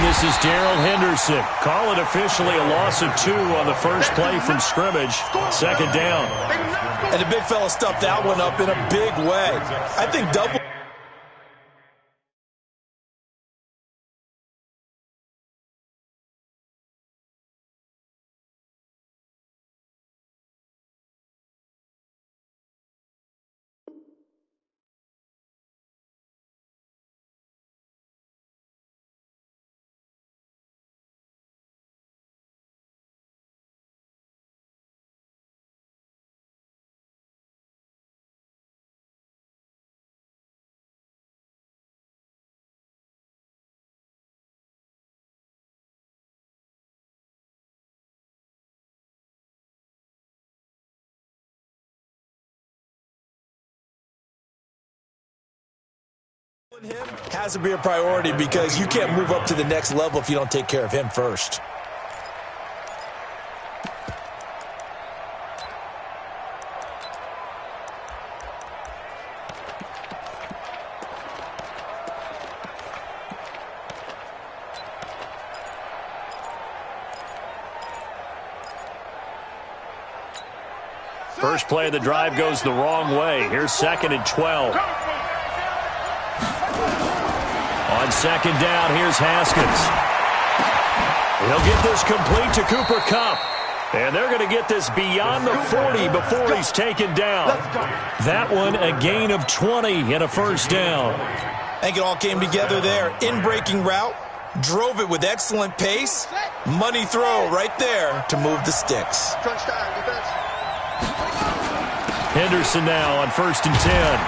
And this is Darrell Henderson. Call it officially a loss of 2 on the first play from scrimmage. Second down. And the big fella stuffed that one up in a big way. I think double. Him has to be a priority because you can't move up to the next level if you don't take care of him first. First play of the drive goes the wrong way. Here's 2nd and 12. On second down, here's Haskins. He'll get this complete to Cooper Kupp. And they're going to get this beyond the 40 before he's taken down. That one a gain of 20 and a first down. I think it all came together there. In-breaking route, drove it with excellent pace. Money throw right there to move the sticks. Henderson now on 1st and 10.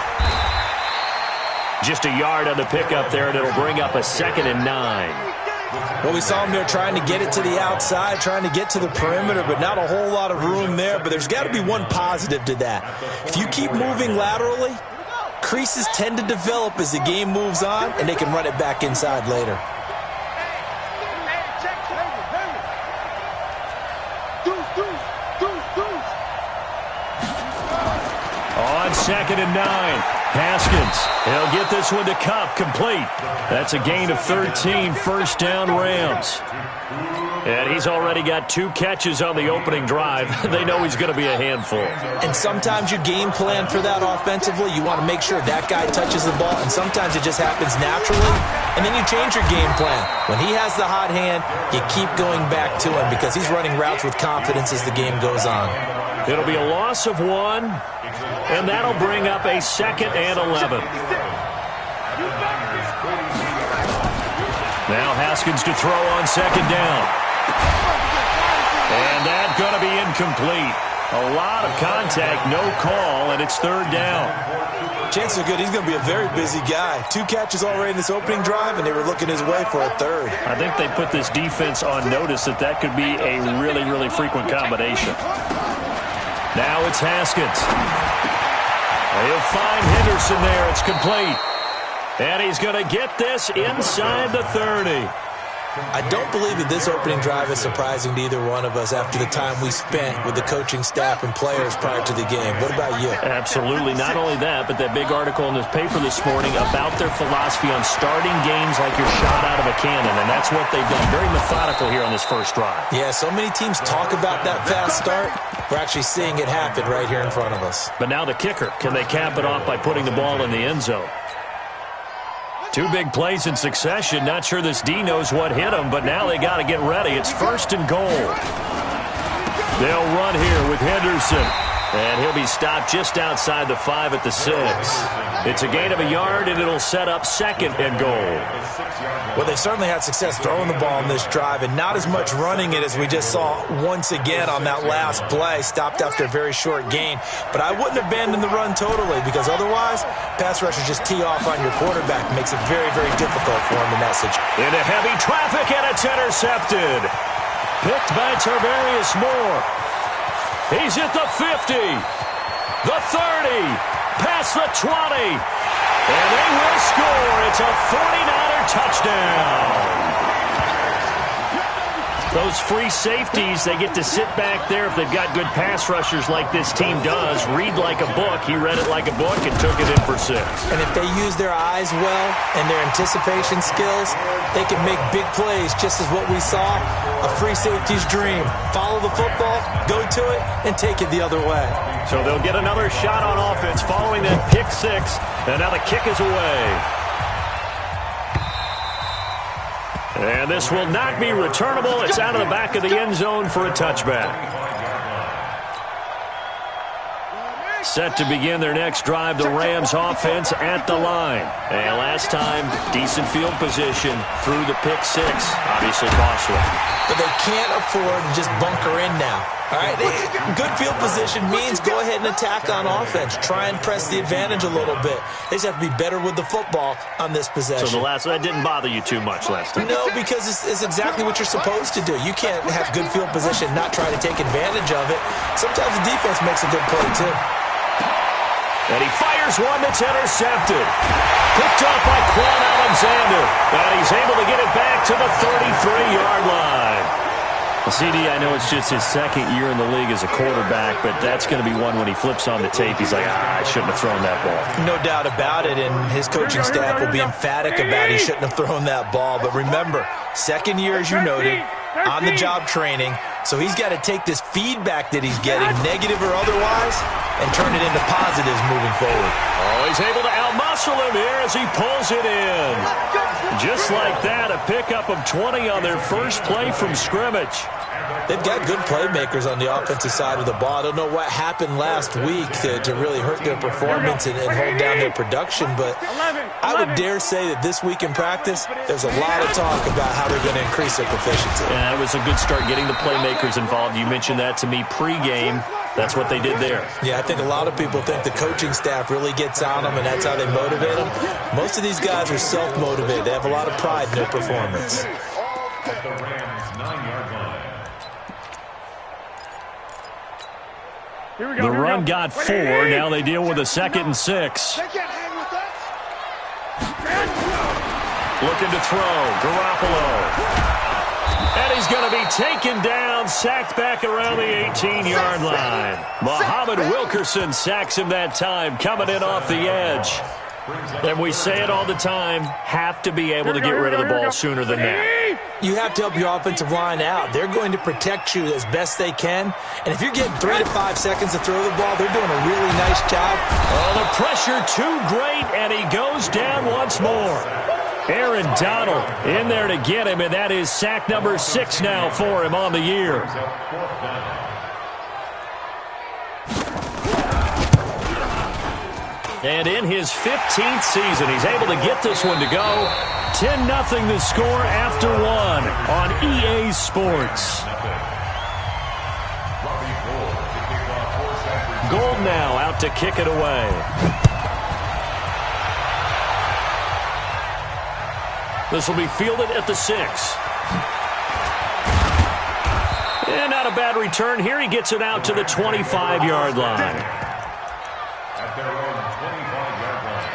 Just a yard on the pickup there, and it'll bring up a 2nd and 9. Well, we saw him there trying to get it to the outside, trying to get to the perimeter, but not a whole lot of room there. But there's got to be one positive to that. If you keep moving laterally, creases tend to develop as the game moves on, and they can run it back inside later. On 2nd and 9. Haskins, he'll get this one to Kupp, complete. That's a gain of 13, first down Rams. And he's already got 2 catches on the opening drive. They know he's going to be a handful. And sometimes you game plan for that offensively. You want to make sure that guy touches the ball, and sometimes it just happens naturally. And then you change your game plan. When he has the hot hand, you keep going back to him because he's running routes with confidence as the game goes on. It'll be a loss of 1, and that'll bring up a 2nd and 11. Now Haskins to throw on 2nd down. And that's going to be incomplete. A lot of contact, no call, and it's 3rd down. Chances are good he's going to be a very busy guy. 2 catches already in this opening drive, and they were looking his way for a 3rd. I think they put this defense on notice that could be a really, really frequent combination. Now it's Haskins. He'll find Henderson there. It's complete. And he's going to get this inside the 30. I don't believe that this opening drive is surprising to either one of us after the time we spent with the coaching staff and players prior to the game. What about you? Absolutely. Not only that, but that big article in the paper this morning about their philosophy on starting games like you're shot out of a cannon, and that's what they've done. Very methodical here on this first drive. Yeah, so many teams talk about that fast start. We're actually seeing it happen right here in front of us. But now the kicker. Can they cap it off by putting the ball in the end zone? 2 big plays in succession. Not sure this D knows what hit him, but now they got to get ready. It's 1st and goal. They'll run here with Henderson. And he'll be stopped just outside the 5 at the 6. It's a gain of a yard, and it'll set up 2nd and goal. Well, they certainly had success throwing the ball on this drive, and not as much running it as we just saw once again on that last play. Stopped after a very short gain. But I wouldn't abandon the run totally, because otherwise, pass rushers just tee off on your quarterback. It makes it very, very difficult for him to message. Into heavy traffic, and it's intercepted. Picked by Tarvarius Moore. He's at the 50, the 30, past the 20, and they will score. It's a 49er touchdown. Those free safeties, they get to sit back there if they've got good pass rushers like this team does. Read like a book. He read it like a book and took it in for 6. And if they use their eyes well and their anticipation skills, they can make big plays, just as what we saw, a free safety's dream. Follow the football, go to it, and take it the other way. So they'll get another shot on offense following that pick 6, and now the kick is away. And this will not be returnable. It's out of the back of the end zone for a touchback. Set to begin their next drive, the Rams offense at the line. And last time, decent field position through the pick 6. Obviously costly. But they can't afford to just bunker in now. All right, good field position means go ahead and attack on offense. Try and press the advantage a little bit. They just have to be better with the football on this possession. So that didn't bother you too much last time? No, because it's exactly what you're supposed to do. You can't have good field position and not try to take advantage of it. Sometimes the defense makes a good play, too. And he fires one that's intercepted. Picked up by Quan Alexander. And he's able to get it back to the 33-yard line. Well, CD, I know it's just his second year in the league as a quarterback, but that's going to be one when he flips on the tape. He's like, I shouldn't have thrown that ball. No doubt about it, and his coaching staff will be emphatic about he shouldn't have thrown that ball. But remember, second year, as you noted, on-the-job training, so he's got to take this feedback that he's getting, negative or otherwise, and turn it into positives moving forward. Oh, he's able to out-muscle him here as he pulls it in. Just like that, a pickup of 20 on their first play from scrimmage. They've got good playmakers on the offensive side of the ball. I don't know what happened last week to really hurt their performance and hold down their production, but I would dare say that this week in practice, there's a lot of talk about how they're going to increase their proficiency. Yeah, that was a good start getting the playmakers involved. You mentioned that to me pregame. That's what they did there. Yeah, I think a lot of people think the coaching staff really gets on them, and that's how they motivate them. Most of these guys are self-motivated. They have a lot of pride in their performance. The run got 4. Now they deal with a 2nd and 6. Looking to throw. Garoppolo. And he's going to be taken down, sacked back around the 18-yard line. Muhammad Wilkerson sacks him that time, coming in off the edge. And we say it all the time, have to be able to get rid of the ball sooner than that. You have to help your offensive line out. They're going to protect you as best they can. And if you're getting 3 to 5 seconds to throw the ball, they're doing a really nice job. Oh, the pressure too great, and he goes down once more. Aaron Donald in there to get him, and that is sack number 6 now for him on the year. And in his 15th season, he's able to get this one to go. 10-0 the score after 1 on EA Sports. Gold now out to kick it away. This will be fielded at the 6. And not a bad return here. He gets it out to the 25-yard line. At their own 25-yard line.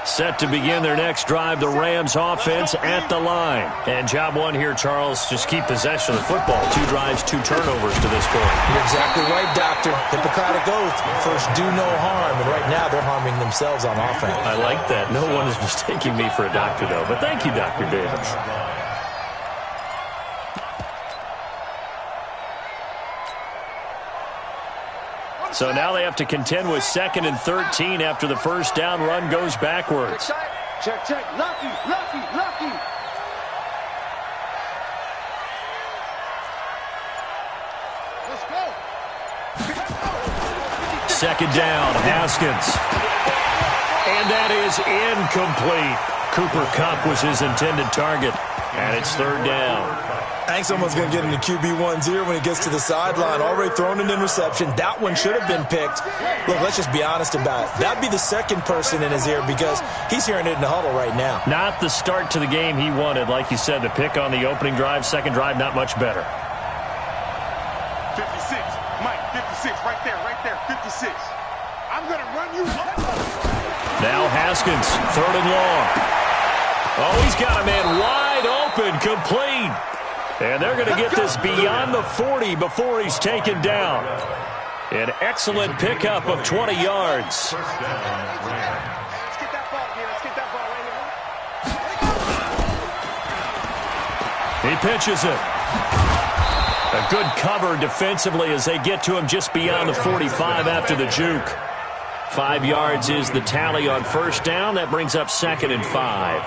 Set to begin their next drive, the Rams offense at the line. And job 1 here, Charles, just keep possession of the football. 2 drives, 2 turnovers to this point. You're exactly right, Doctor. Hippocratic oath, first do no harm. And right now they're harming themselves on offense. I like that. No one is mistaking me for a doctor, though. But thank you, Dr. Davis. So now they have to contend with 2nd and 13 after the first down run goes backwards. Check, check. Lucky. Let's go. 2nd down, Haskins. And that is incomplete. Cooper Kupp was his intended target. And it's 3rd down. I think someone's going to get into QB1's ear when he gets to the sideline. Already thrown an interception. That one should have been picked. Look, let's just be honest about it. That'd be the second person in his ear because he's hearing it in the huddle right now. Not the start to the game he wanted. Like you said, the pick on the opening drive, second drive, not much better. 56. Mike, 56. Right there. 56. I'm going to run you up. Now Haskins, 3rd and long. Oh, he's got a man wide open, complete. And they're going to get this beyond the 40 before he's taken down. An excellent pickup of 20 yards. Let's get that ball here. Let's get that ball right here. He pitches it. A good cover defensively as they get to him just beyond the 45 after the juke. 5 yards is the tally on first down. That brings up 2nd and 5.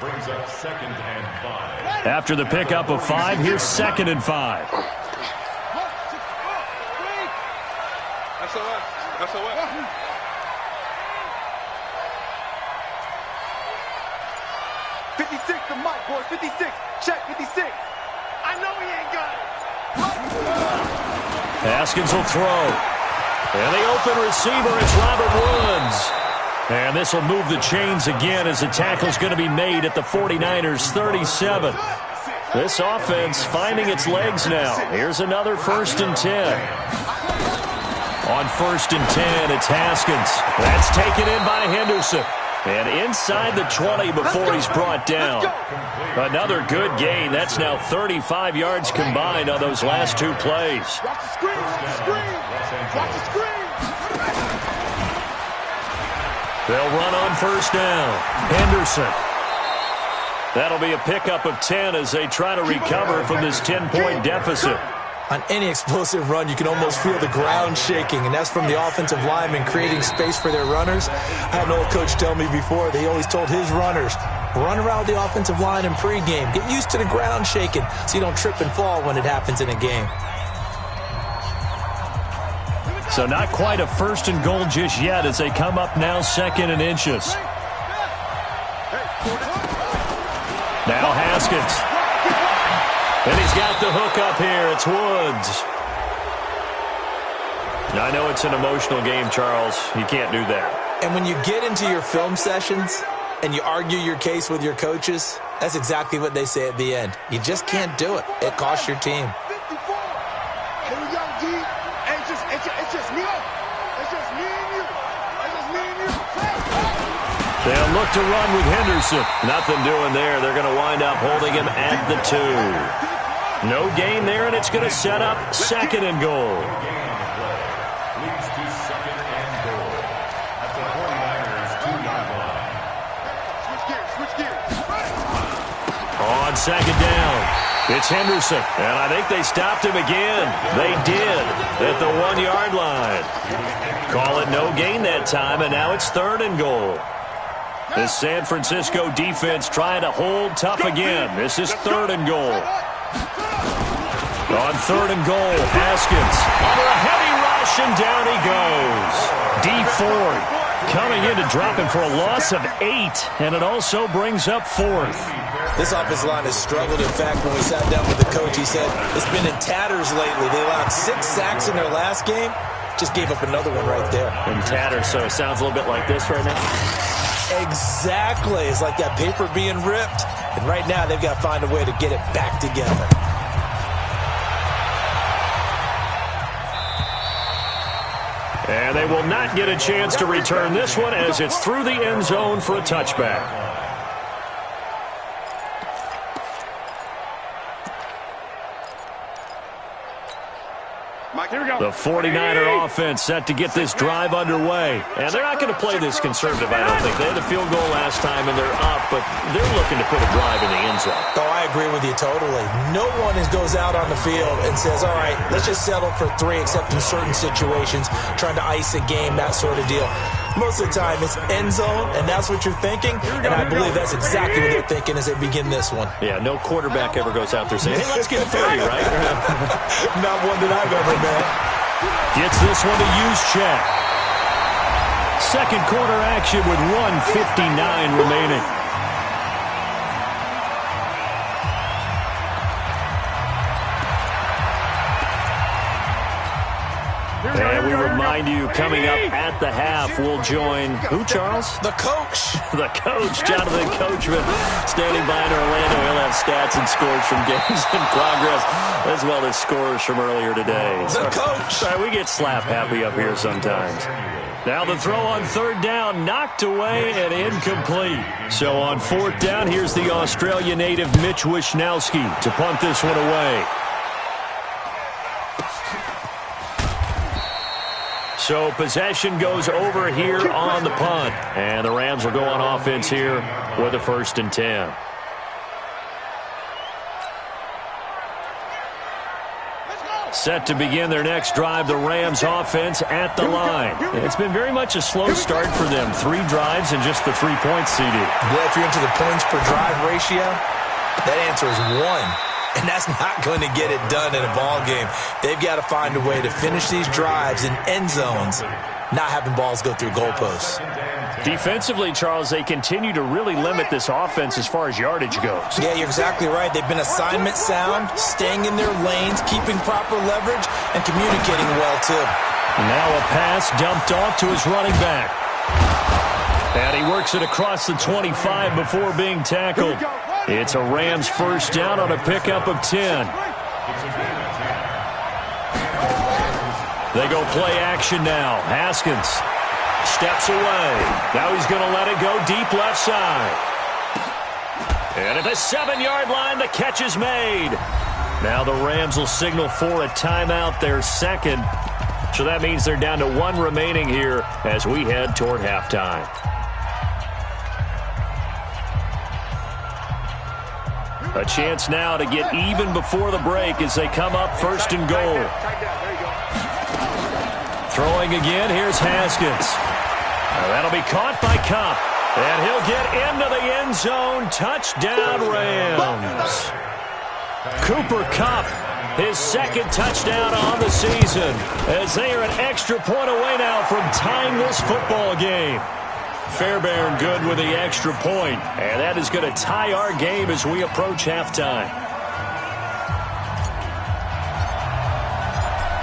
Brings up 2nd and 5. After the pickup of 5, here's 2nd and 5. SOS. 56 to Mike, boys. 56. Check 56. I know he ain't got it. Haskins will throw. And the open receiver, it's Robert Woods. And this will move the chains again as the tackle's going to be made at the 49ers' 37. This offense finding its legs now. Here's another 1st and 10. On 1st and 10, it's Haskins. That's taken in by Henderson. And inside the 20 before he's brought down. Another good gain. That's now 35 yards combined on those last 2 plays. Watch the screen. Watch the screen. They'll run on 1st down. Henderson. That'll be a pickup of 10 as they try to recover from this 10-point deficit. On any explosive run, you can almost feel the ground shaking, and that's from the offensive linemen creating space for their runners. I had an old coach tell me before, they always told his runners, run around the offensive line in pregame. Get used to the ground shaking so you don't trip and fall when it happens in a game. So not quite a 1st and goal just yet as they come up now 2nd and inches. Now Haskins. And he's got the hook up here. It's Woods. Now, I know it's an emotional game, Charles. You can't do that. And when you get into your film sessions and you argue your case with your coaches, that's exactly what they say at the end. You just can't do it. It costs your team. 54. Here we go, D. It's just me. It's just me and you. It's just me and you. They'll look to run with Henderson. Nothing doing there. They're going to wind up holding him at the 2. No gain there, and it's going to set up 2nd and goal. Leads to 2nd and goal. At the 49ers' 2-yard line. Switch gears. On 2nd down, it's Henderson. And I think they stopped him again. They did at the 1-yard line. Call it no gain that time, and now it's 3rd and goal. The San Francisco defense trying to hold tough again. This is 3rd and goal. On 3rd and goal, Haskins under a heavy rush, and down he goes. D Ford coming in to drop him for a loss of 8, and it also brings up 4th. This offensive line has struggled. In fact, when we sat down with the coach, he said it's been in tatters lately. They allowed 6 sacks in their last game. Just gave up another one right there. In tatters, so it sounds a little bit like this right now. Exactly. It's like that paper being ripped. And right now, they've got to find a way to get it back together. And they will not get a chance to return this one as it's through the end zone for a touchback. The 49er offense set to get this drive underway. And they're not going to play this conservative, I don't think. They had a field goal last time, and they're up, but they're looking to put a drive in the end zone. Oh, I agree with you totally. No one goes out on the field and says, all right, let's just settle for 3, except in certain situations, trying to ice a game, that sort of deal. Most of the time, it's end zone, and that's what you're thinking. And I believe that's exactly what they're thinking as they begin this one. Yeah, no quarterback ever goes out there saying, hey, let's get 3, right? Not one that I've ever met. Gets this one to Juszczyk. Second quarter action with 1:59 remaining. And we remind you, coming up at the half, we'll join who, Charles? The coach. The coach, Jonathan Coachman, standing by in Orlando. He'll have stats and scores from games in progress, as well as scores from earlier today. The coach. Sorry, we get slap happy up here sometimes. Now the throw on third down, knocked away and incomplete. So on fourth down, here's the Australia native Mitch Wishnowski to punt this one away. So possession goes over here on the punt. And the Rams will go on offense here with a 1st and 10. Set to begin their next drive, the Rams offense at the line. It's been very much a slow start for them. 3 drives and just the 3 points, CD. Yeah, if you're into the points per drive ratio, that answer is 1. And that's not going to get it done in a ball game. They've got to find a way to finish these drives in end zones, not having balls go through goalposts. Defensively, Charles, they continue to really limit this offense as far as yardage goes. Yeah, you're exactly right. They've been assignment sound, staying in their lanes, keeping proper leverage, and communicating well, too. Now a pass dumped off to his running back. And he works it across the 25 before being tackled. It's a Rams 1st down on a pickup of 10. They go play action now. Haskins steps away. Now he's going to let it go deep left side. And at the 7-yard line, the catch is made. Now the Rams will signal for a timeout, their second. So that means they're down to 1 remaining here as we head toward halftime. A chance now to get even before the break as they come up 1st and goal. Throwing again, here's Haskins. Now that'll be caught by Kupp. And he'll get into the end zone. Touchdown, Rams. Cooper Kupp, his 2nd touchdown on the season, as they are an extra point away now from tying this football game. Fairbairn good with the extra point, and that is going to tie our game as we approach halftime.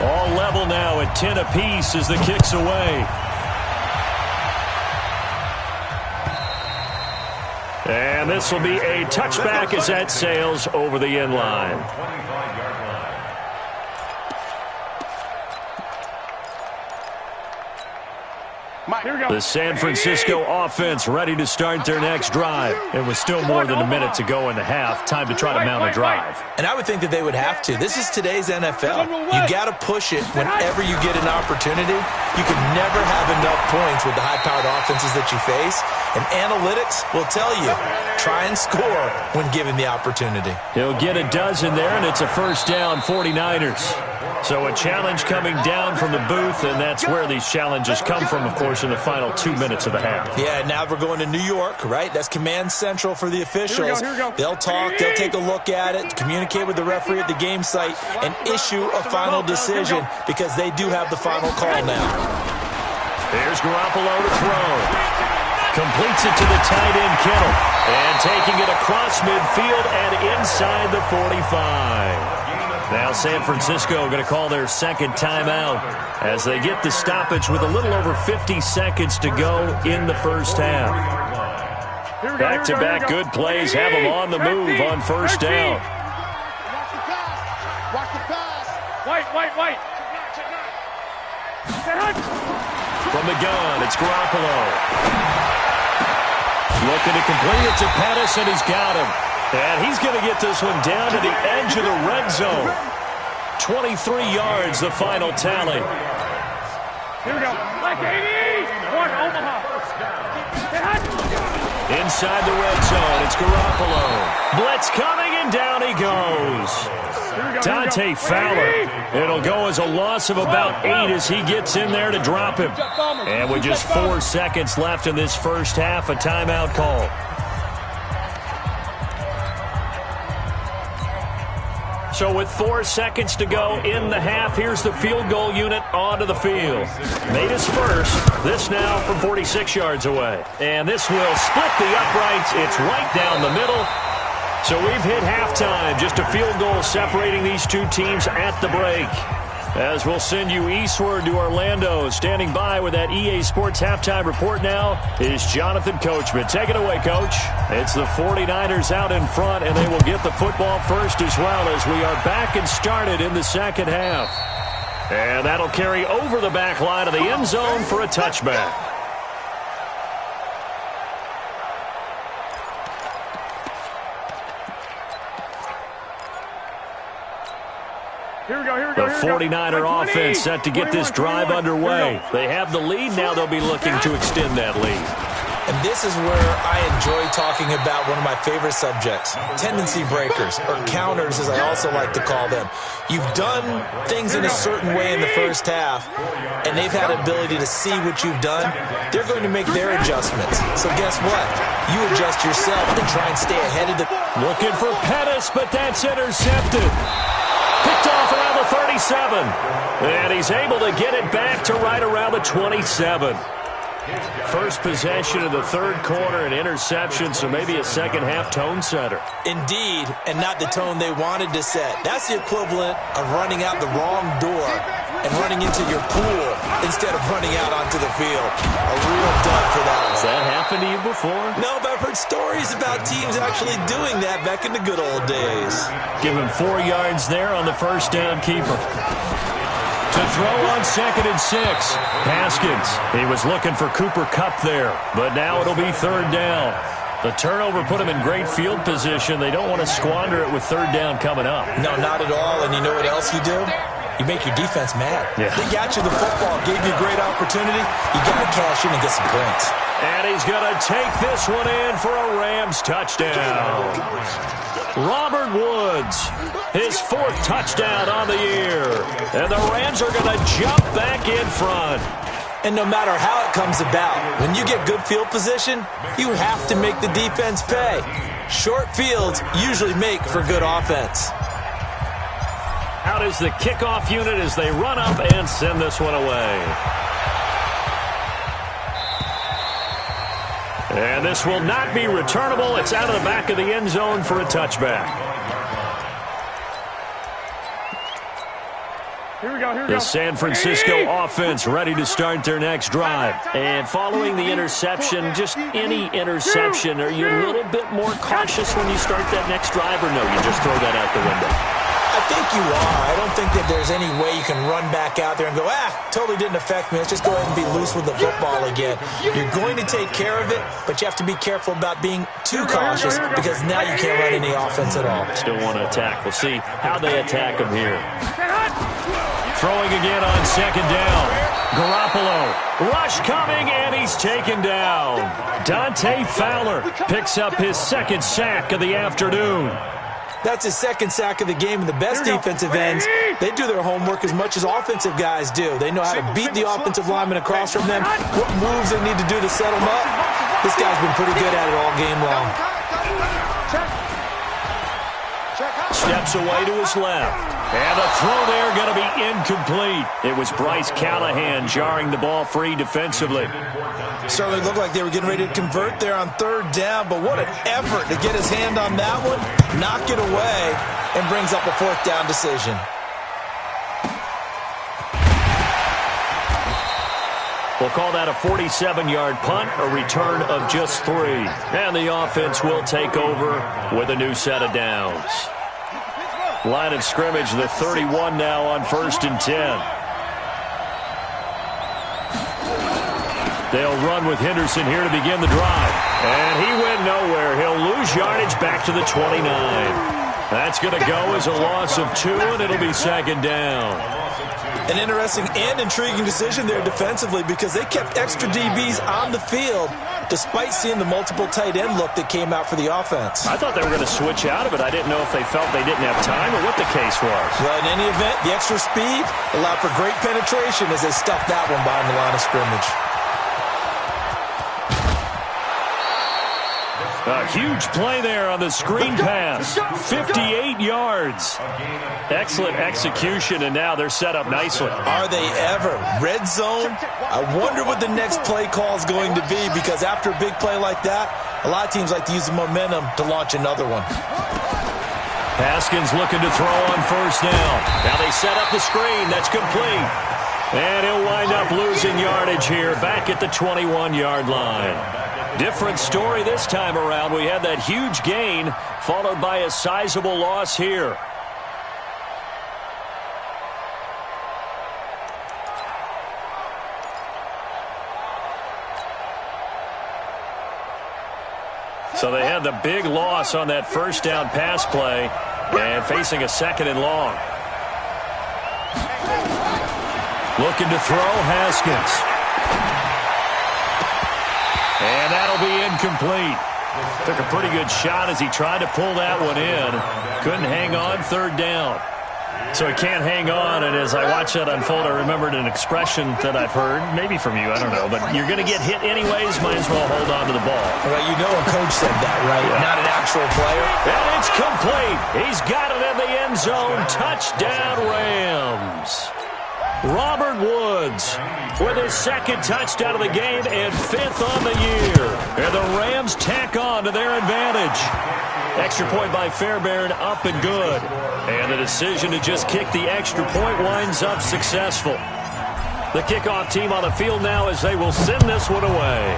All level now at 10 apiece as the kick's away. And this will be a touchback as that sails over the end line. The San Francisco offense ready to start their next drive. And with still more than a minute to go in the half, time to try to mount a drive. And I would think that they would have to. This is today's NFL. You got to push it whenever you get an opportunity. You can never have enough points with the high-powered offenses that you face. And analytics will tell you, try and score when given the opportunity. He'll get a dozen there, and it's a 1st down, 49ers. So a challenge coming down from the booth, and that's where these challenges come from, of course, in the final 2 minutes of the half. Yeah, now we're going to New York, right? That's command central for the officials. They'll talk, they'll take a look at it, communicate with the referee at the game site, and issue a final decision because they do have the final call now. Here's Garoppolo to throw. Completes it to the tight end, Kittle. And taking it across midfield and inside the 45. Now San Francisco going to call their 2nd timeout as they get the stoppage with a little over 50 seconds to go in the 1st half. Back-to-back good plays have them on the move on 1st down. White. From the gun, it's Garoppolo. Looking to complete it to Pettis, and he's got him. And he's going to get this one down to the edge of the red zone. 23 yards, the final tally. Here we go. Like 80. One, Omaha. Inside the red zone, it's Garoppolo. Blitz coming, and down he goes. Dante Fowler. It'll go as a loss of about 8 as he gets in there to drop him. And with just 4 seconds left in this 1st half, a timeout call. So with 4 seconds to go in the half, here's the field goal unit onto the field. Made his first. This now from 46 yards away. And this will split the uprights. It's right down the middle. So we've hit halftime. Just a field goal separating these two teams at the break. As we'll send you eastward to Orlando. Standing by with that EA Sports halftime report now is Jonathan Coachman. Take it away, Coach. It's the 49ers out in front, and they will get the football first as well as we are back and started in the 2nd half. And that'll carry over the back line of the end zone for a touchback. Here we go. The 49er offense set to get this drive underway. They have the lead. Now they'll be looking to extend that lead. And this is where I enjoy talking about one of my favorite subjects, tendency breakers, or counters as I also like to call them. You've done things in a certain way in the first half, and they've had ability to see what you've done. They're going to make their adjustments. So guess what? You adjust yourself and try and stay ahead of the... Looking for Pettis, but that's intercepted. Picked off around the 37. And he's able to get it back to right around the 27. First possession of the third quarter, an interception, so maybe a second-half tone setter. Indeed, and not the tone they wanted to set. That's the equivalent of running out the wrong door and running into your pool instead of running out onto the field. A real dud for that one. Has that happened to you before? No, but I've heard stories about teams actually doing that back in the good old days. Give him 4 yards there on the first down keeper. To throw on 2nd and 6. Haskins. He was looking for Cooper Kupp there, but now it'll be 3rd down. The turnover put him in great field position. They don't want to squander it with 3rd down coming up. No, not at all. And you know what else you do? You make your defense mad. Yeah. They got you the football, gave you a great opportunity. You got to cash in and get some points. And he's going to take this one in for a Rams touchdown. Robert Woods, his 4th touchdown on the year. And the Rams are going to jump back in front. And no matter how it comes about, when you get good field position, you have to make the defense pay. Short fields usually make for good offense. Out is the kickoff unit as they run up and send this one away. And this will not be returnable. It's out of the back of the end zone for a touchback. Here we go. The San Francisco offense ready to start their next drive. And following the interception, just any interception, are you a little bit more cautious when you start that next drive, or no, you just throw that out the window? I think you are. I don't think that there's any way you can run back out there and go, totally didn't affect me. Let's just go ahead and be loose with the football again. You're going to take care of it, but you have to be careful about being too cautious because now you can't run any offense at all. Still want to attack. We'll see how they attack him here. Throwing again on 2nd down. Garoppolo. Rush coming, and he's taken down. Dante Fowler picks up his 2nd sack of the afternoon. That's his 2nd sack of the game, and the best defensive ends, they do their homework as much as offensive guys do. They know how to beat the offensive lineman across from them, what moves they need to do to set them up. This guy's been pretty good at it all game long. Steps away to his left. And the throw there going to be incomplete. It was Bryce Callahan jarring the ball free defensively. Certainly looked like they were getting ready to convert there on 3rd down, but what an effort to get his hand on that one, knock it away, and brings up a 4th down decision. We'll call that a 47-yard punt, a return of just 3. And the offense will take over with a new set of downs. Line of scrimmage, the 31 now on 1st and 10. They'll run with Henderson here to begin the drive. And he went nowhere. He'll lose yardage back to the 29. That's going to go as a loss of 2, and it'll be 2nd down. An interesting and intriguing decision there defensively because they kept extra DBs on the field despite seeing the multiple tight end look that came out for the offense. I thought they were going to switch out of it. I didn't know if they felt they didn't have time or what the case was. Well, in any event, the extra speed allowed for great penetration as they stuffed that one behind the line of scrimmage. A huge play there on the screen pass. 58 yards. Excellent execution, and now they're set up nicely. Are they ever? Red zone? I wonder what the next play call is going to be because after a big play like that, a lot of teams like to use the momentum to launch another one. Haskins looking to throw on 1st down. Now they set up the screen. That's complete. And he'll wind up losing yardage here back at the 21-yard line. Different story this time around. We had that huge gain followed by a sizable loss here. So they had the big loss on that first down pass play and facing a 2nd and long. Looking to throw, Haskins. And that'll be incomplete. Took a pretty good shot as he tried to pull that one in. Couldn't hang on, 3rd down. So he can't hang on, and as I watch that unfold, I remembered an expression that I've heard, maybe from you, I don't know, but you're going to get hit anyways, might as well hold on to the ball. Well, you know a coach said that, right? Yeah. Not an actual player. And it's complete. He's got it in the end zone. Touchdown, Rams. Robert Woods with his 2nd touchdown of the game and 5th on the year. And the Rams tack on to their advantage. Extra point by Fairbairn, up and good. And the decision to just kick the extra point winds up successful. The kickoff team on the field now as they will send this one away.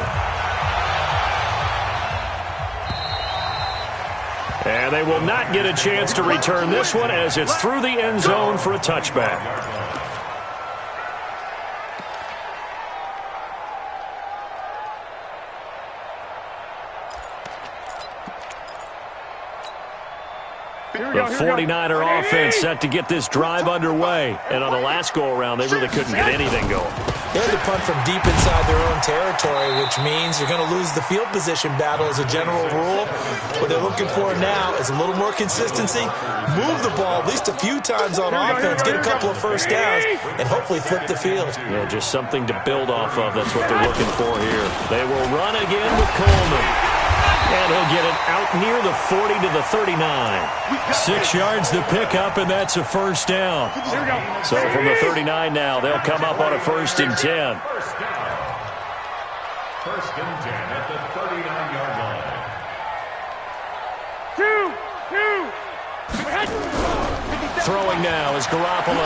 And they will not get a chance to return this one as it's through the end zone for a touchback. The 49er offense set to get this drive underway. And on the last go-around, they really couldn't get anything going. They had to punt from deep inside their own territory, which means you're going to lose the field position battle as a general rule. What they're looking for now is a little more consistency, move the ball at least a few times on offense, get a couple of first downs, and hopefully flip the field. Yeah, just something to build off of. That's what they're looking for here. They will run again with Coleman. And he'll get it out near the 40 to the 39. 6 yards to pick up, and that's a first down. So from the 39 now, they'll come up on a 1st and 10. First and 10 at the 39-yard line. Throwing now is Garoppolo.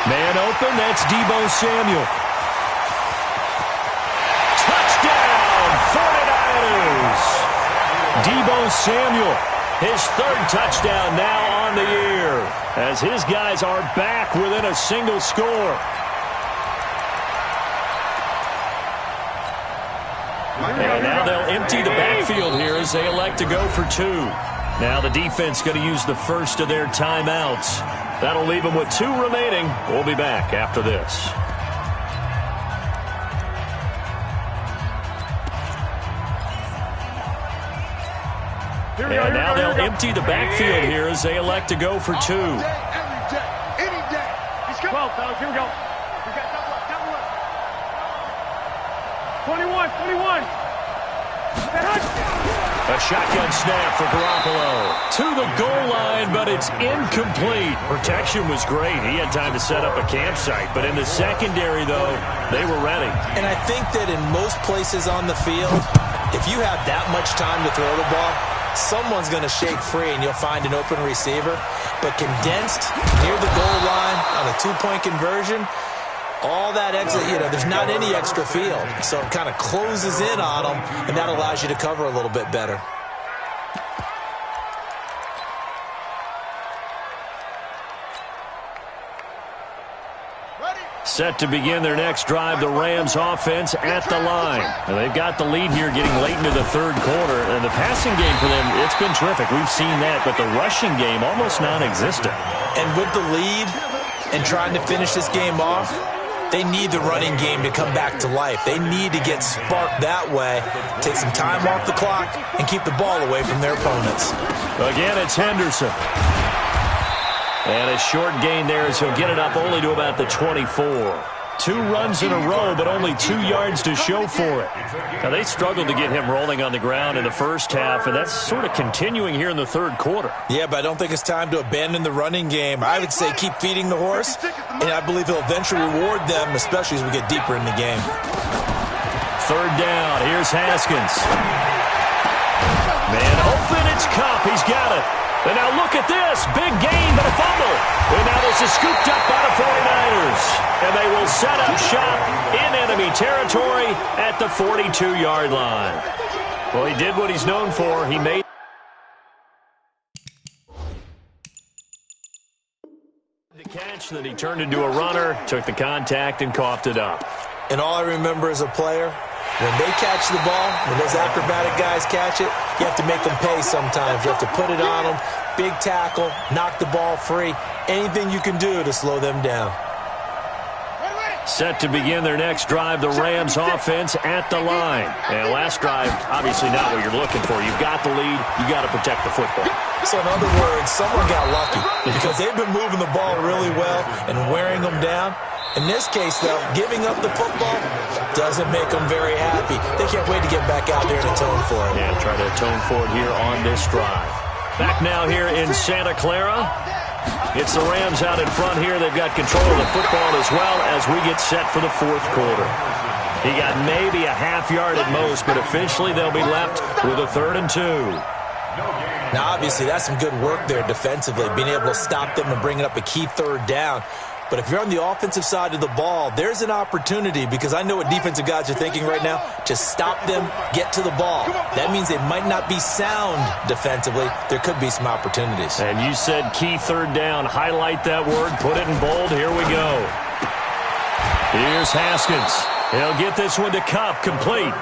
Man open, that's Deebo Samuel. 49ers. Deebo Samuel, his 3rd touchdown now on the year, as his guys are back within a single score. And now they'll empty the backfield here as they elect to go for 2. Now the defense going to use the first of their timeouts. That'll leave them with 2 remaining. We'll be back after this. And now they'll empty the backfield here as they elect to go for 2. 12, fellas, here we go. We got double up. 21. A shotgun snap for Garoppolo. To the goal line, but it's incomplete. Protection was great. He had time to set up a campsite. But in the secondary, though, they were ready. And I think that in most places on the field, if you have that much time to throw the ball, someone's going to shake free and you'll find an open receiver. But condensed near the goal line on a 2-point conversion, all that exit, there's not any extra field. So it kind of closes in on them, and that allows you to cover a little bit better. Set to begin their next drive, the Rams offense at the line. And they've got the lead here getting late into the 3rd quarter. And the passing game for them, it's been terrific. We've seen that, but the rushing game almost non-existent. And with the lead and trying to finish this game off, they need the running game to come back to life. They need to get sparked that way, take some time off the clock, and keep the ball away from their opponents. Again, it's Henderson. And a short gain there as he'll get it up only to about the 24. 2 runs in a row, but only 2 yards to show for it. Now, they struggled to get him rolling on the ground in the first half, and that's sort of continuing here in the 3rd quarter. Yeah, but I don't think it's time to abandon the running game. I would say keep feeding the horse, and I believe he'll eventually reward them, especially as we get deeper in the game. 3rd down. Here's Haskins. Man open, it's Kupp. He's got it. And now look at this. Big gain, but a fumble. And now this is scooped up by the 49ers. And they will set up shop in enemy territory at the 42-yard line. Well, he did what he's known for. He made the catch, then he turned into a runner, took the contact, and coughed it up. And all I remember as a player When they catch the ball, when those acrobatic guys catch it, you have to make them pay sometimes. You have to put it on them, big tackle, knock the ball free, anything you can do to slow them down. Set to begin their next drive, the Rams offense at the line. And last drive, obviously not what you're looking for. You've got the lead. You got to protect the football. So in other words, someone got lucky because they've been moving the ball really well and wearing them down. In this case, though, giving up the football doesn't make them very happy. They can't wait to get back out there and atone for it. Yeah, try to atone for it here on this drive. Back now here in Santa Clara. It's the Rams out in front here. They've got control of the football as well as we get set for the fourth quarter. He got maybe a half yard at most, but eventually they'll be left with a 3rd and 2. Now, obviously, that's some good work there defensively, being able to stop them and bringing up a key 3rd down. But if you're on the offensive side of the ball, there's an opportunity because I know what defensive guys are thinking right now. Just stop them, get to the ball. That means they might not be sound defensively. There could be some opportunities. And you said key 3rd down. Highlight that word. Put it in bold. Here we go. Here's Haskins. He'll get this one to Cup. Complete.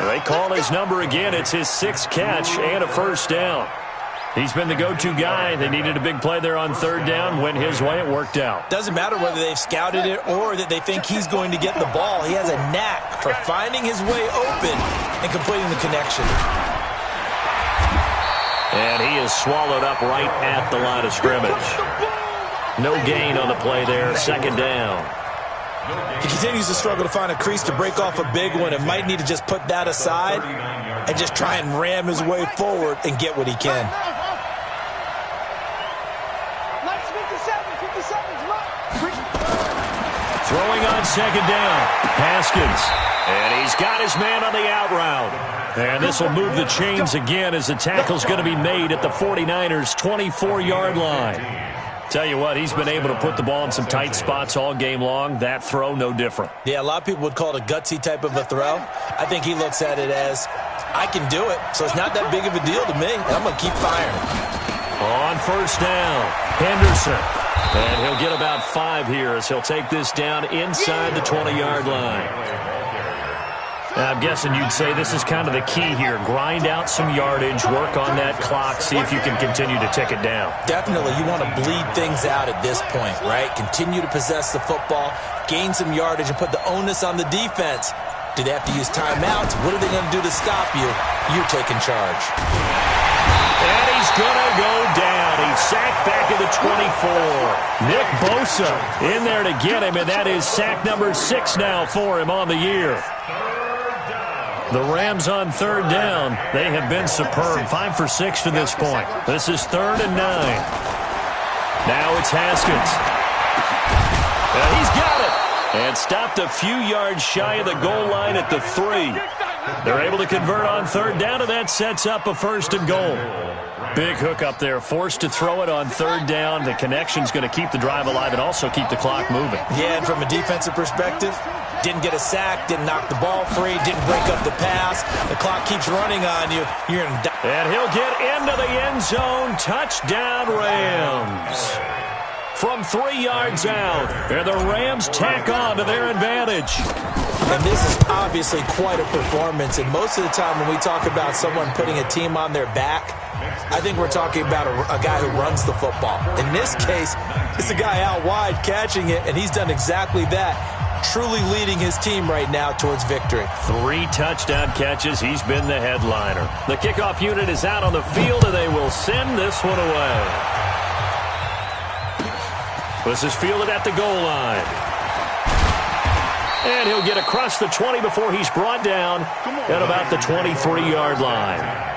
They call his number again. It's his 6th catch and a 1st down. He's been the go-to guy. They needed a big play there on 3rd down. Went his way. It worked out. Doesn't matter whether they've scouted it or that they think he's going to get the ball. He has a knack for finding his way open and completing the connection. And he is swallowed up right at the line of scrimmage. No gain on the play there. 2nd down. He continues to struggle to find a crease to break off a big one and might need to just put that aside and just try and ram his way forward and get what he can. Throwing on 2nd down. Haskins. And he's got his man on the out route. And this will move the chains again as the tackle's going to be made at the 49ers' 24-yard line. Tell you what, he's been able to put the ball in some tight spots all game long. That throw, no different. Yeah, a lot of people would call it a gutsy type of a throw. I think he looks at it as, I can do it, so it's not that big of a deal to me, and I'm going to keep firing. On 1st down, Henderson. And he'll get about 5 here as he'll take this down inside the 20-yard line. I'm guessing you'd say this is kind of the key here. Grind out some yardage, work on that clock, see if you can continue to tick it down. Definitely. You want to bleed things out at this point, right? Continue to possess the football, gain some yardage, and put the onus on the defense. Do they have to use timeouts? What are they going to do to stop you? You're taking charge. And he's going to go down. He's sacked back at the 24. Nick Bosa in there to get him, and that is sack number 6 now for him on the year. The Rams on 3rd down. They have been superb. 5 for 6 to this point. This is 3rd and 9. Now it's Haskins. And he's got it. And stopped a few yards shy of the goal line at the 3. They're able to convert on 3rd down, and that sets up a 1st and goal. Big hook up there. Forced to throw it on 3rd down. The connection's going to keep the drive alive and also keep the clock moving. Yeah, and from a defensive perspective, didn't get a sack, didn't knock the ball free, didn't break up the pass. The clock keeps running on you. You're in. And he'll get into the end zone. Touchdown, Rams. From 3 yards out. And the Rams tack on to their advantage. And this is obviously quite a performance. And most of the time when we talk about someone putting a team on their back, I think we're talking about a guy who runs the football. In this case, it's a guy out wide catching it, and he's done exactly that. Truly leading his team right now towards victory. 3 touchdown catches. He's been the headliner. The kickoff unit is out on the field, and they will send this one away. This is fielded at the goal line. And he'll get across the 20 before he's brought down at about the 23-yard line.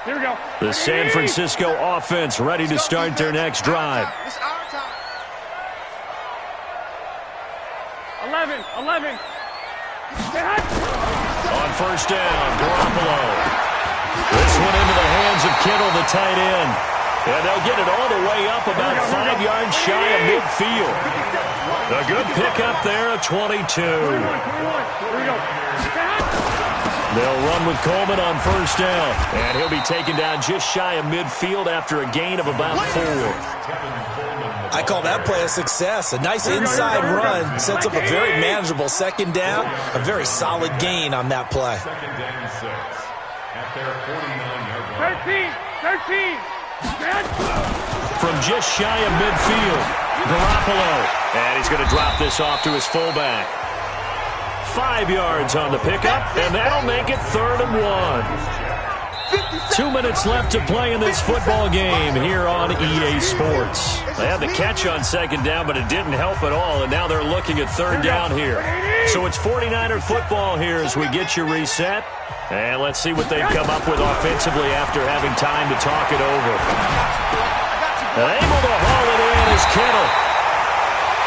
Here we go. The San Francisco offense ready to start their next drive. 11. On 1st down, Garoppolo. This one into the hands of Kittle, the tight end. And they'll get it all the way up about 5 yards shy of midfield. A good pickup there at 22. Here we go. They'll run with Coleman on first down. And he'll be taken down just shy of midfield after a gain of about 4. I call that play a success. A nice inside run sets up a very manageable second down. A very solid gain on that play. Second down 6 at their 49-yard line. 13. From just shy of midfield, Garoppolo. And he's going to drop this off to his fullback. 5 yards on the pickup, and that'll make it 3rd and 1. 2 minutes left to play in this football game here on EA Sports. They had the catch on second down, but it didn't help at all, and now they're looking at 3rd down here. So it's 49er football here as we get you reset. And let's see what they've come up with offensively after having time to talk it over. And able to haul it in is Kittle.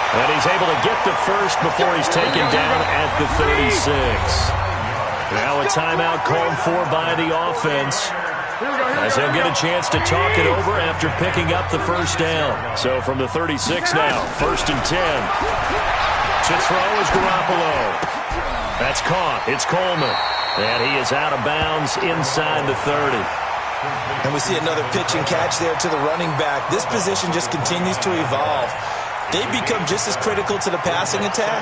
And he's able to get the first before he's taken down at the 36. Now a timeout called for by the offense, as they'll get a chance to talk it over after picking up the first down. So from the 36 now, 1st and 10. To throw is Garoppolo. That's caught. It's Coleman. And he is out of bounds inside the 30. And we see another pitch and catch there to the running back. This position just continues to evolve. They become just as critical to the passing attack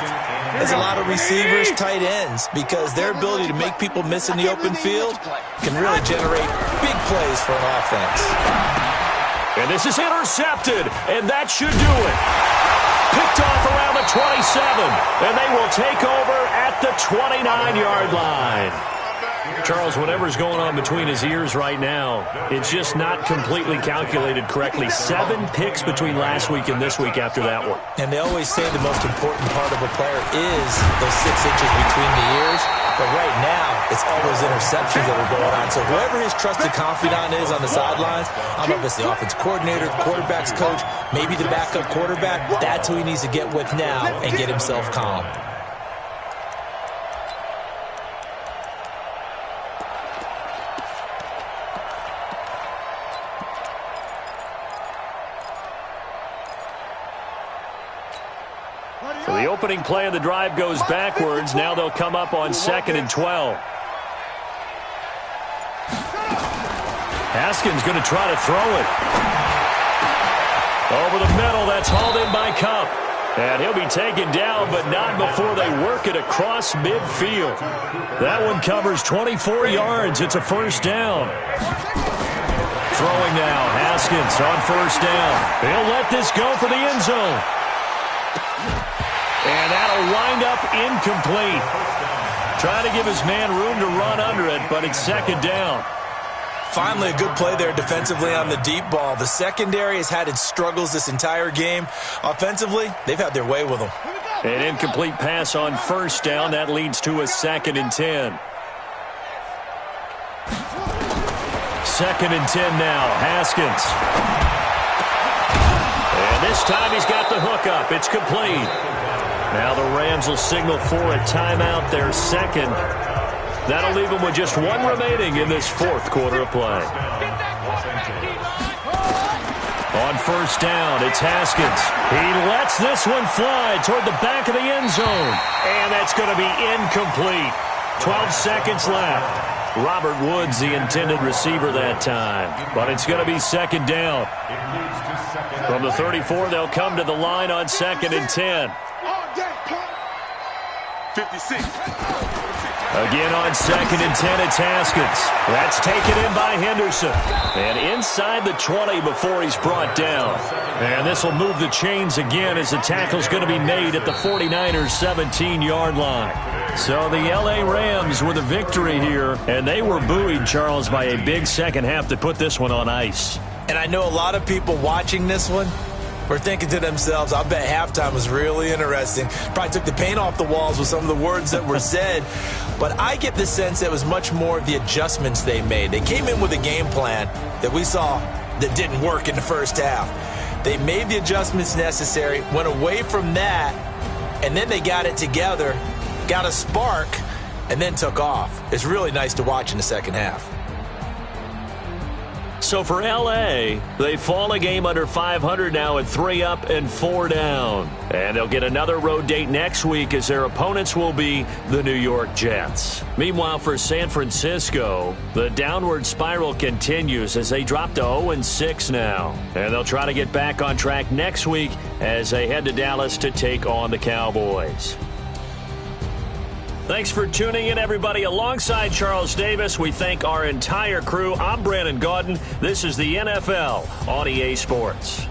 as a lot of receivers, tight ends, because their ability to make people miss in the open field can really generate big plays for an offense. And this is intercepted, and that should do it. Picked off around the 27, and they will take over at the 29-yard line. Charles, whatever's going on between his ears right now, it's just not completely calculated correctly. 7 picks between last week and this week after that one. And they always say the most important part of a player is those 6 inches between the ears. But right now, it's all those interceptions that are going on. So whoever his trusted confidant is on the sidelines, I don't know if it's the offense coordinator, the quarterback's coach, maybe the backup quarterback, that's who he needs to get with now and get himself calm. So the opening play of the drive goes backwards. Now they'll come up on 2nd and 12. Haskins going to try to throw it. Over the middle, that's hauled in by Cup. And he'll be taken down, but not before they work it across midfield. That one covers 24 yards. It's a first down. Throwing now, Haskins on first down. He'll let this go for the end zone. And that'll wind up incomplete. Trying to give his man room to run under it, but it's 2nd down. Finally, a good play there defensively on the deep ball. The secondary has had its struggles this entire game. Offensively, they've had their way with them. An incomplete pass on first down. That leads to a 2nd and 10. 2nd and 10 now. Haskins. And this time he's got the hook up. It's complete. Now the Rams will signal for a timeout, their 2nd. That'll leave them with just 1 remaining in this 4th quarter of play. On first down, it's Haskins. He lets this one fly toward the back of the end zone. And that's going to be incomplete. 12 seconds left. Robert Woods, the intended receiver that time. But it's going to be 2nd down. From the 34, they'll come to the line on 2nd and 10. 56. Again on 2nd and 10, it's Haskins. That's taken in by Henderson. And inside the 20 before he's brought down. And this will move the chains again as the tackle's going to be made at the 49ers' 17-yard line. So the L.A. Rams with a victory here, and they were buoyed, Charles, by a big second half that put this one on ice. And I know a lot of people watching this one were thinking to themselves, I bet halftime was really interesting. Probably took the paint off the walls with some of the words that were said. But I get the sense it was much more of the adjustments they made. They came in with a game plan that we saw that didn't work in the first half. They made the adjustments necessary, went away from that, and then they got it together, got a spark, and then took off. It's really nice to watch in the second half. So for L.A., they fall a game under 500 now at 3 up and 4 down. And they'll get another road date next week as their opponents will be the New York Jets. Meanwhile, for San Francisco, the downward spiral continues as they drop to 0-6 now. And they'll try to get back on track next week as they head to Dallas to take on the Cowboys. Thanks for tuning in, everybody. Alongside Charles Davis, we thank our entire crew. I'm Brandon Gaudin. This is the NFL on EA Sports.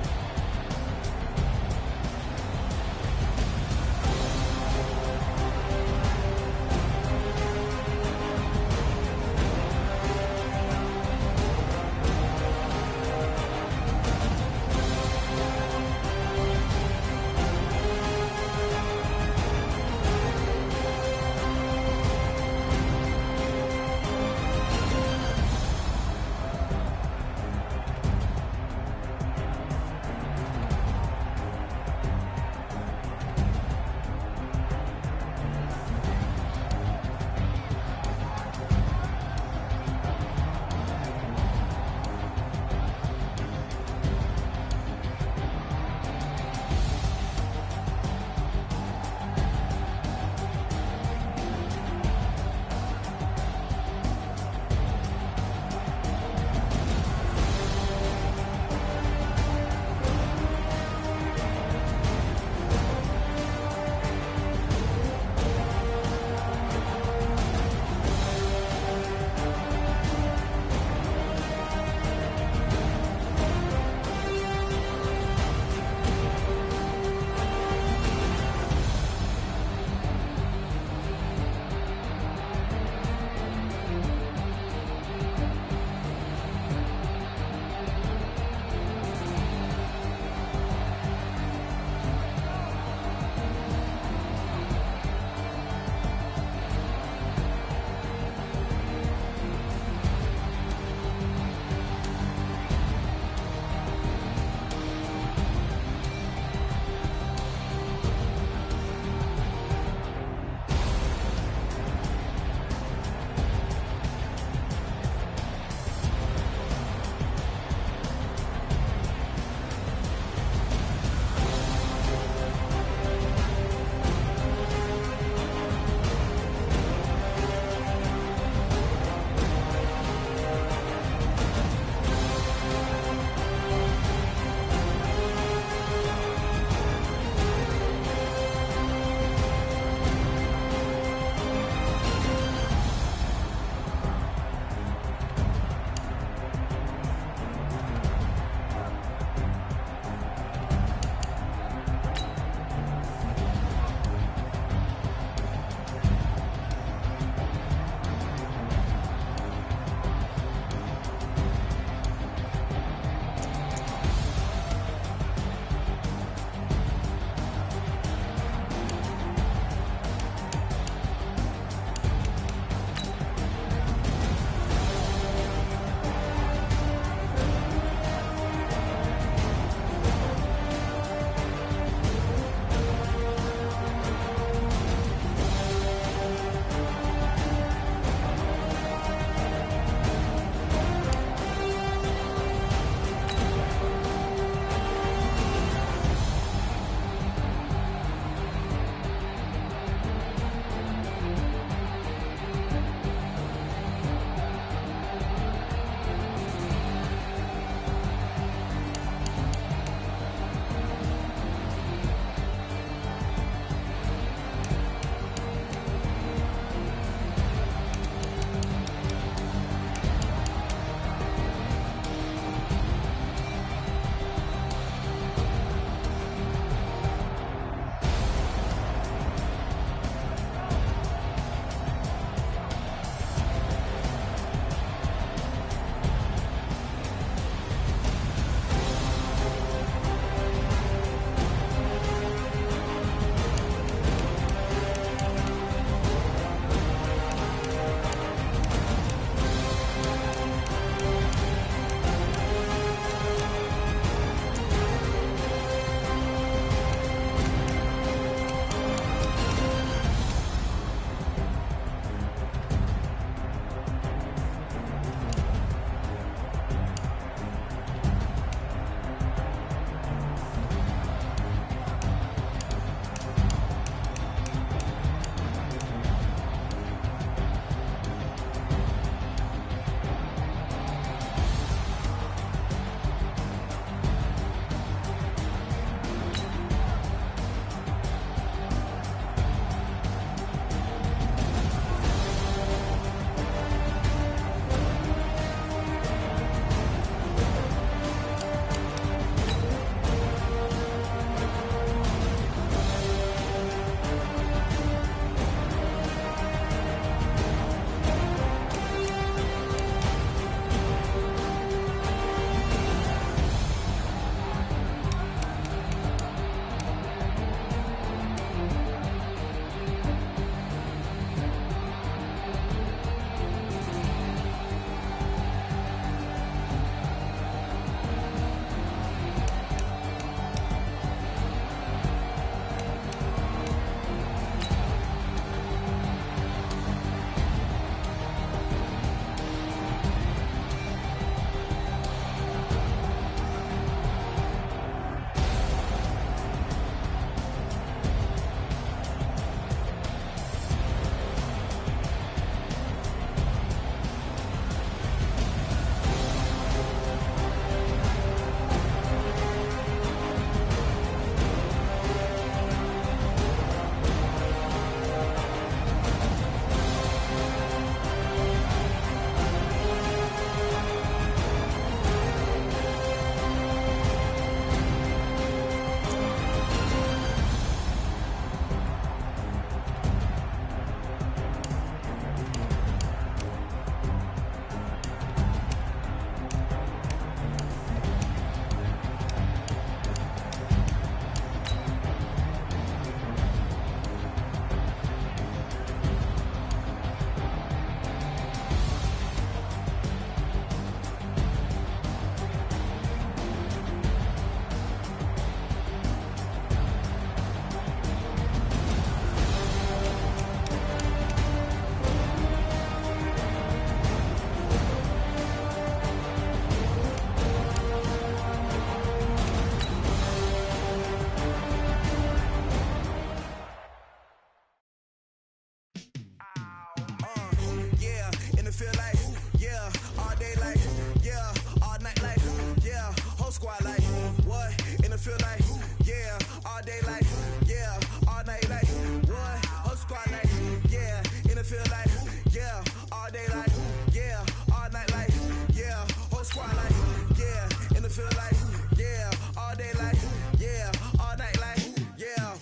feel like, yeah, all day like, yeah, all night like, yeah, whole squad like, what? And it feel like, yeah, all day like, yeah, all night like, what? Whole squad like, yeah, and it feel like, yeah, all day like, yeah, all night like, yeah, whole squad like, yeah, and it feel like, yeah, all day like, yeah, all night like, yeah.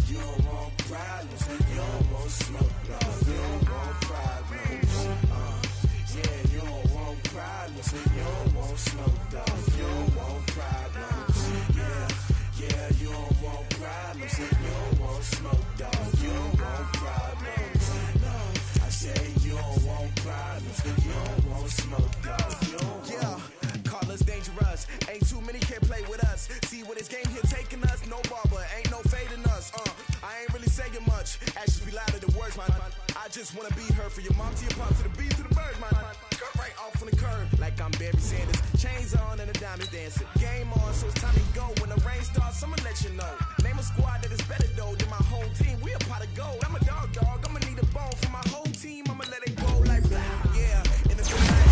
You don't want problems, you don't want smoke, no, you don't want problems. Yeah, you don't want problems, you don't want smoke, dog, you don't want problems. Yeah, you don't want problems, you don't want smoke, dog, you don't want problems. No, I say you don't want problems, you don't want smoke, dog, you don't want. Yeah, call us dangerous, ain't too many can play with us. See where this game here taking us, no barber, ain't no fading us. I ain't really saying much, actions be louder than words, man. I just wanna be heard from your mom to your pop to the beat to the birds, man. Cut right off on the curb, like I'm Barry Sanders. Chains on and the diamonds dancing. Game on, so it's time to go. When the rain starts, I'ma let you know. Name a squad that is better though than my whole team. We a pot of gold. I'm a dog, I'ma need a bone for my whole team. I'ma let it go like blah. Yeah, in the night,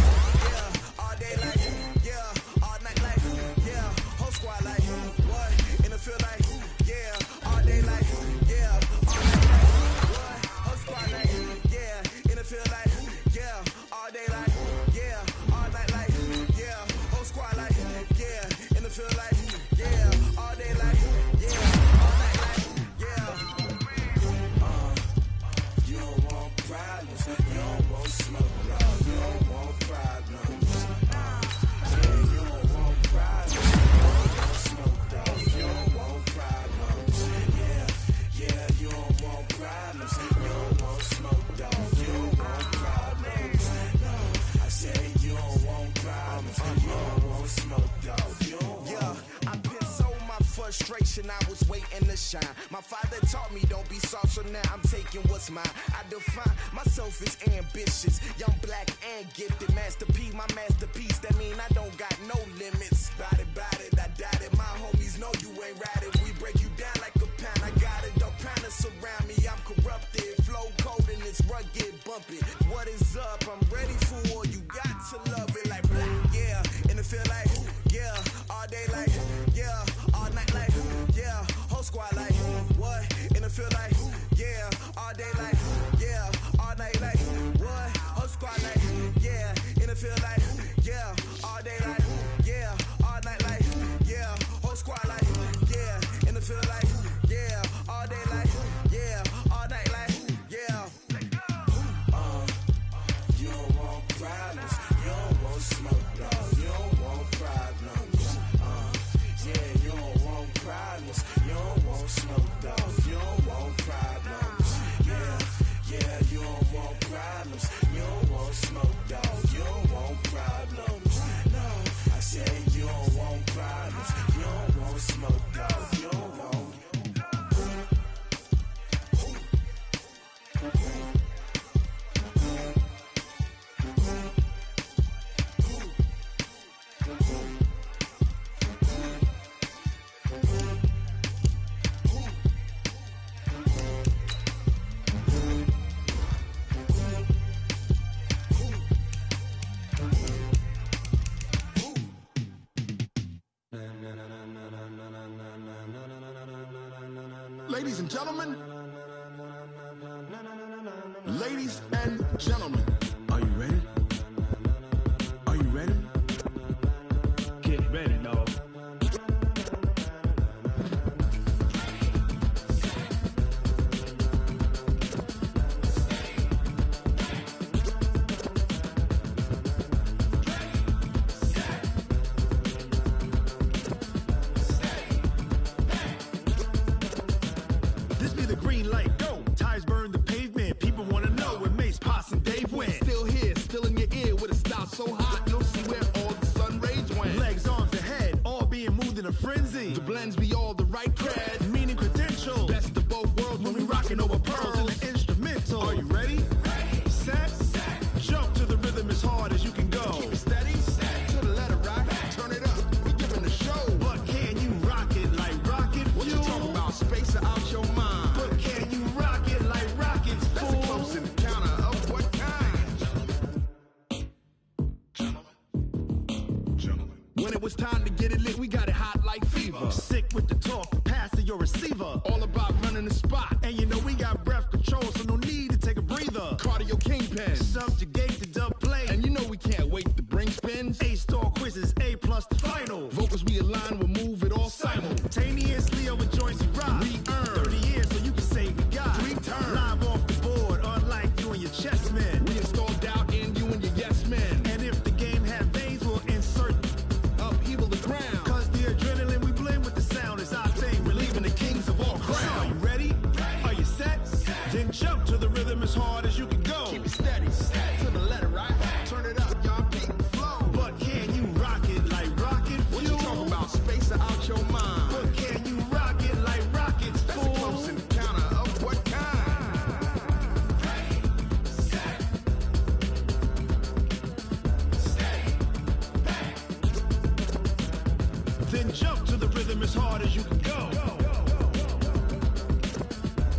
yeah, all day like, yeah, all night like, yeah, whole squad like, what? And it feel like, yeah, all day like, yeah, all night like, what? Whole squad like, yeah, and it feel like, yeah, all day like, yeah, all night like, yeah, whole squad like, yeah, and it feel like, yeah, all day like, yeah, all night like, yeah. You don't want problems, you don't want smoke, no, you don't want problems. Yeah, you don't want problems, you don't want smoke, dog, you don't want problems. Yeah, you don't want problems, you don't want smoke, dog, you don't want problems. No, I say you don't want problems, you don't want smoke, dog, you don't want. Yeah, I've been so my frustration, I was waiting to shine. My father taught me don't be soft, so now I'm taking what's mine. I define myself as ambitious, young, black, and gifted. Master P, my masterpiece, that mean I don't got no limits. Bout it, I doubt it. My homies know you ain't ratted. We break you down like a pound. I got it, don't pound us around me. I'm corrupted, flow cold and it's rugged, bumpy. What is up? I'm ready for all you got to love it like black. Yeah, and it feel like, yeah, all day like, yeah, all night like, yeah, whole squad like, what? And it feel like, yeah, all day like, yeah, all night like, what? Whole squad like, yeah, and it feel like, yeah, all day like, yeah, all night like, yeah, whole squad like, yeah, and it feel like, yeah, all day like, yeah, all night like, yeah. You don't want problems, you don't want smoke, no, you don't want problems. Yeah, you don't want problems, you don't want smoke, dog, you don't want problems. Yeah, you don't want problems, you don't want smoke, dog, you don't want problems. No, I say you don't want problems, you don't want smoke, dog, you don't want. Ladies and gentlemen, ladies and gentlemen, are you ready? Are you ready? Get ready, dog. This be the green light, go. Tires burn the pavement. People wanna know where Mace, Potts, and Dave went. Still here, still in your ear with a style so hot, you'll see where all the sun rays went. Legs, arms, and head, all being moved in a frenzy. The blends be all the right cred, meaning credentials. Best of both worlds when we rockin' over pearls in the instrumental. Are you ready? Ready. Set. Jump to the rhythm as hard as you can go. Keep it steady. To the letter, right? Turn it up. We giving the show. But can you rock it like rocket fuel? What you talking about? Space out your mind. But can you rock it like rockets, fool? That's a close encounter of pen. Subjugate the dub play. And you know we can't wait to bring spins. A-star quizzes, A+ the final. Vocals we align, we'll move it all simultaneously over joints we rock. We earn 30 years so you can say we got 3 turns. Live off the board, unlike you and your chess men. We install doubt in you and your yes men. And if the game had veins, we'll insert upheaval the ground. Cause the adrenaline we blend with the sound is our thing. Relieving the kings of all crowns. Are you ready? Are you set? Then jump to the rhythm as hard as you can go. Keep it steady, to the letter, right? Turn it up, y'all beat the flow. But can you rock it like rocket fuel? What you talking about? Space out your mind. But can you rock it like rockets, fool? That's a close encounter of what kind? Ready, set, stay back. Then jump to the rhythm as hard as you can go.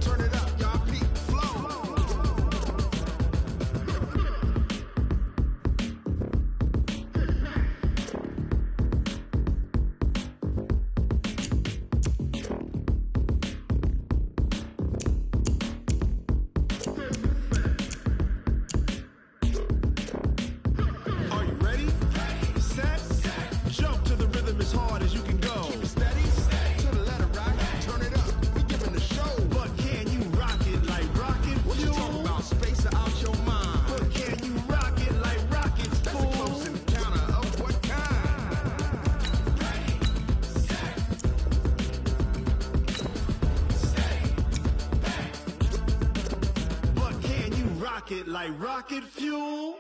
Turn it up, y'all beat the flow. Are you ready? Set, jump to the rhythm as hard as you can go. Keep it steady, to the letter, right? Turn it up, we giving the show. But can you rock it like rocket fuel? What you talking about? Space out your mind. But can you rock it like rockets, fool? That's a close encounter of what kind? Ready, set, stay back. But can you rock it like rocket fuel?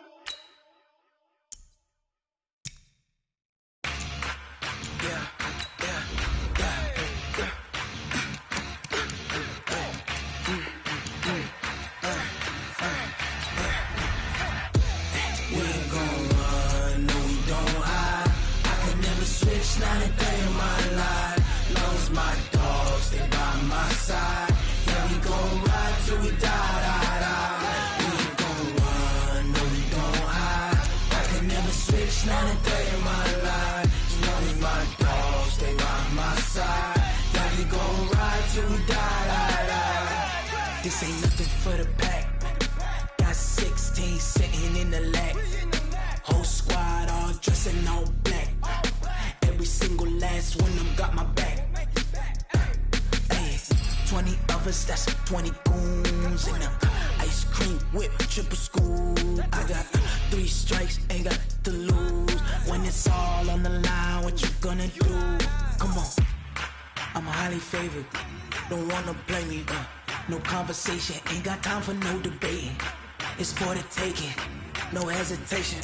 We ain't gon' run, no we don't hide. I could never switch, not a day in my life. Long as my dogs stay by my side. Yeah, we gon' ride till we die, die, die. We ain't gon' run, no we don't hide. I could never switch, not a day in my life. As long as my dogs stay by my side. Yeah, we gon' ride till we die, die, die. This ain't nothing for the pack. Got 16 sitting in the lap. Whole squad all dressed in all black. Every single last one of them got my back. Hey, 20 of us, that's 20 goons. And the ice cream whip, triple scoop. I got 3 strikes, ain't got to lose. When it's all on the line, what you gonna do? Come on, I'm highly favored. Don't wanna blame me, no conversation, ain't got time for no debating. It's for the taking, no hesitation.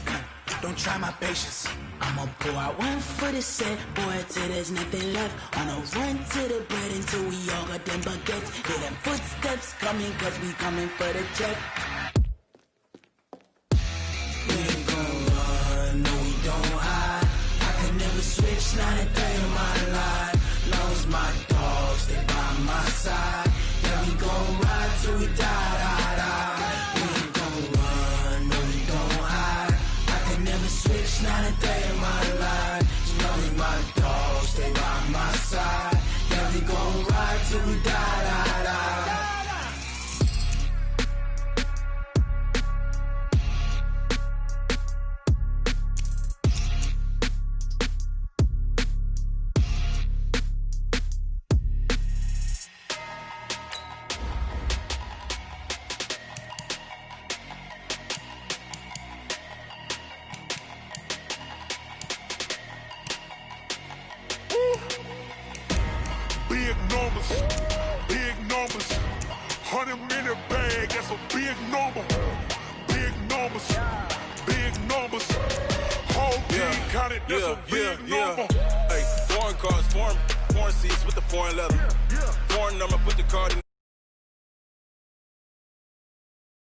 Don't try my patience. I'ma pour out one for the set, boy, till there's nothing left. On a run to the bread until we all got them baguettes. Hear them footsteps coming, cause we coming for the check. We ain't gon' run, no we don't hide. I could never switch, not a day in my life. Long as my dogs stay by my side. Yeah, we gon' ride till we die, die, die. We ain't gon' run, no we don't hide. I could never switch, not a day in my life. As long as my dogs stay by my side. Yeah, we gon' ride till we die, die, die. Big numbers, 100-minute bag, that's a big number. Big numbers, whole team counted, that's a big number. Hey, foreign cars, foreign seats with the foreign leather. Foreign number, put the card in.